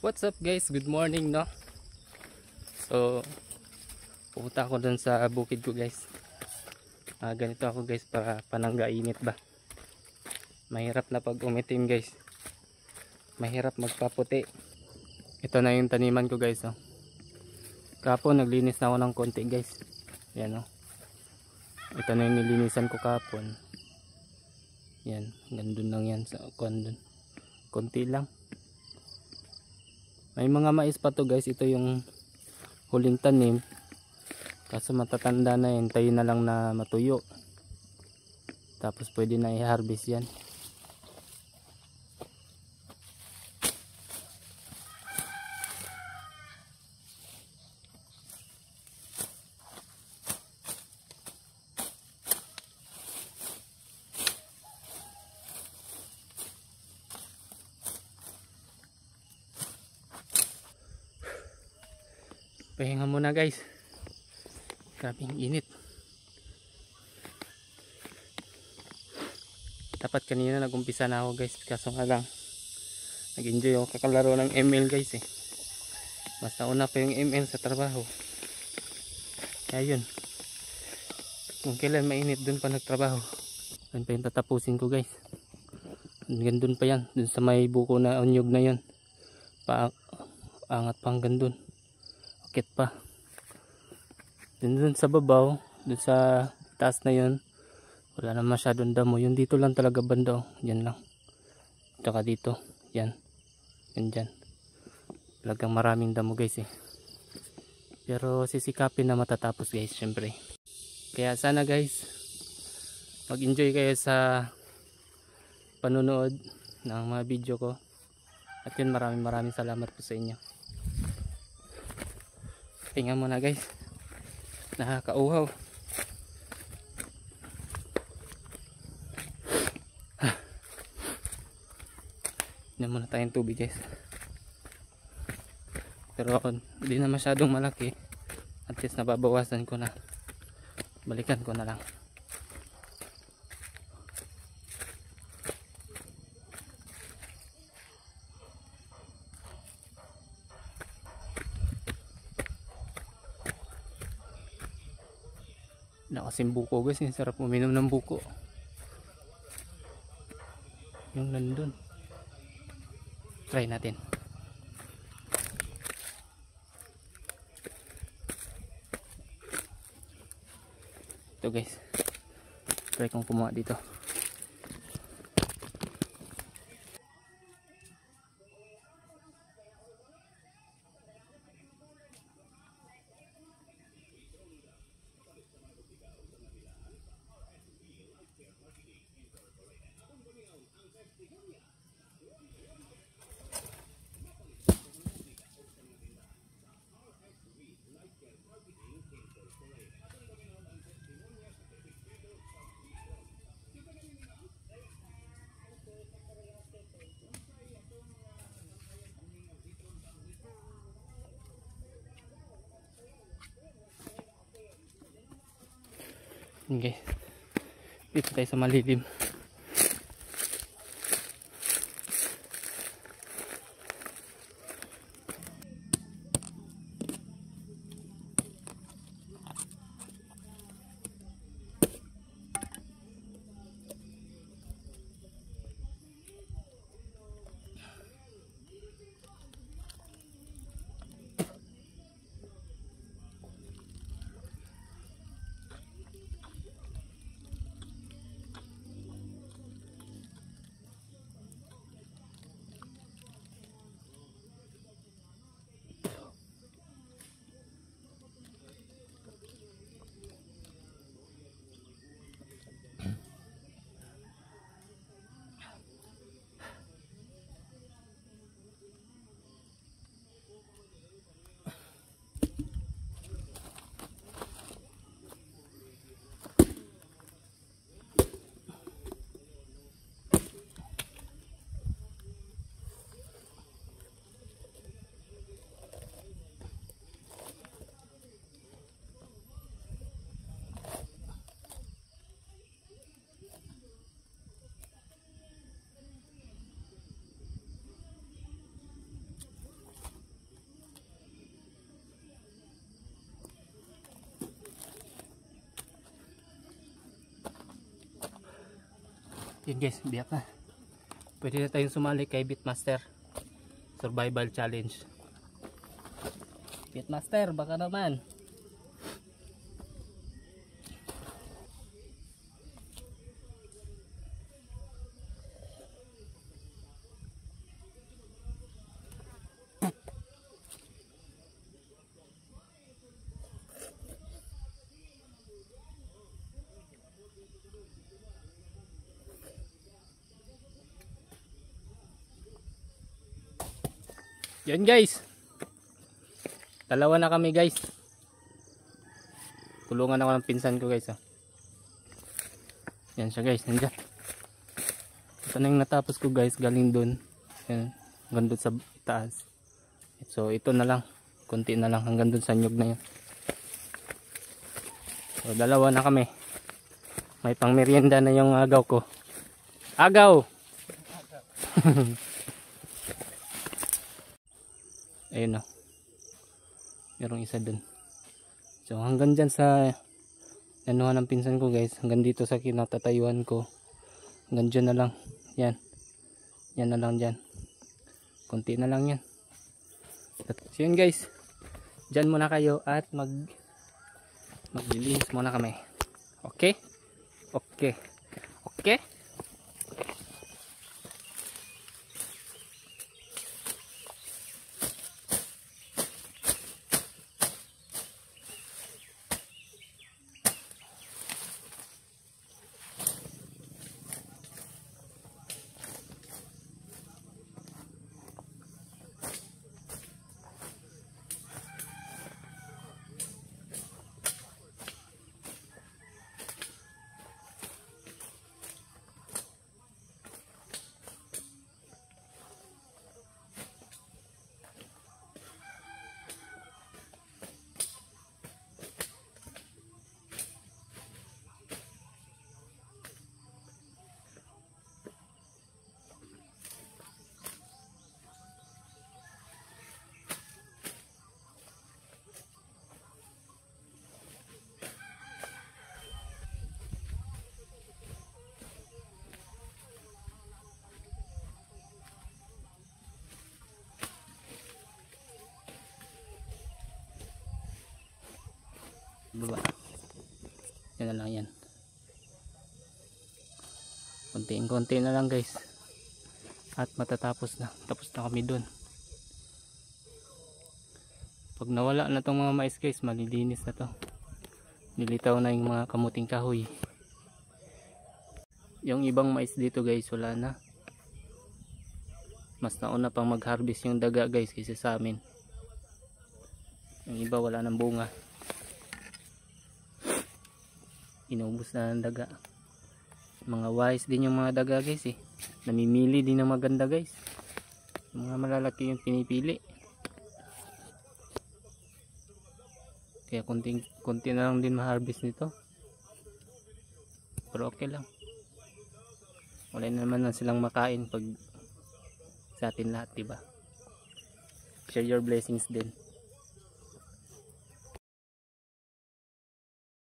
What's up guys? Good morning, no? So, pupunta ako dun sa bukid ko guys. Ganito ako guys para panangga init ba. Mahirap na pag umitim guys. Mahirap magpaputi. Ito na yung taniman ko guys, no? Kapon naglinis na ako ng konti guys. Yan, no? Ito na yung nilinisan ko kapon. Yan, gandun lang yan sa dun. Konti lang. May mga mais pa to guys. Ito yung huling tanim. Kaso matatanda na yan. Tayo na lang na matuyo. Tapos pwede na i-harvest yan. Pahinga muna guys. Grabing init. Dapat kanina nagumpisa na ako guys. Kaso nga lang nag-enjoy ako kakalaro ng ML guys eh. Mas nauna pa yung ML sa trabaho. Kaya yun. Kung kailan mainit dun pa nagtrabaho. Dun pa yung tatapusin ko guys. Hanggang dun pa yan. Dun sa may buko na onyog na yun. Angat pa hanggang dun. Akit pa. Dun sa babaw, dun sa taas na yun, wala na masyadong damo. Yung dito lang talaga banda, yan lang. Tsaka dito, yan. Yan dyan. Talagang maraming damo guys eh. Pero sisikapin na matatapos guys, syempre. Kaya sana guys, mag-enjoy kayo sa panunood ng mga video ko. At yun, maraming salamat po sa inyo. Tingnan mo na guys. Nakakauhaw. Tingnan muna tayong tubig guys. Pero hindi na masyadong malaki. At least nababawasan ko na. Balikan ko na lang. Nakasim buko guys, sarap uminom ng buko. Yung nandun. Try natin. Ito guys. Try kong kumuha dito. Okay. Dito tayo sa malilim. Yun guys, biyak na. Pwede na tayong sumali kay Beatmaster Survival Challenge. Beatmaster, baka naman. Yan guys, dalawa na kami guys. Tulungan ako ng pinsan ko guys. Yan siya guys, nandiyan. Ito na yung natapos ko guys, galing dun. Yan, hanggang dun sa taas. So ito na lang, konti na lang hanggang dun sa nyug na yun. So dalawa na kami. May pang merienda na yung agaw ko. Agaw! Ayun na. Merong isa dun. So hanggang dyan sa anuhan ng pinsan ko guys. Hanggang dito sa kinatatayuan ko. Hanggang dyan na lang. Yan. Yan na lang dyan. Kunti na lang yan. So yun guys. Dyan muna kayo at maglilinis muna kami. Okay? Okay. Okay? Baba. Yan na lang yan. Konti-konti na lang guys. At matatapos na. Tapos na kami dun. Pag nawala na tong mga mais guys, malilinis na to. Nilitaw na yung mga kamuting kahoy. Yung ibang mais dito guys, wala na. Mas nauna pang mag-harvest yung daga guys kaysa sa amin. Yung iba wala ng bunga. Inubos na ng daga. Mga wise din yung mga daga guys eh. Namimili din ng maganda guys. Yung mga malalaki yung pinipili. Kaya konti na lang din ma-harvest nito. Pero okay lang. Wala naman na silang makain pag sa atin lahat, diba? Share your blessings din.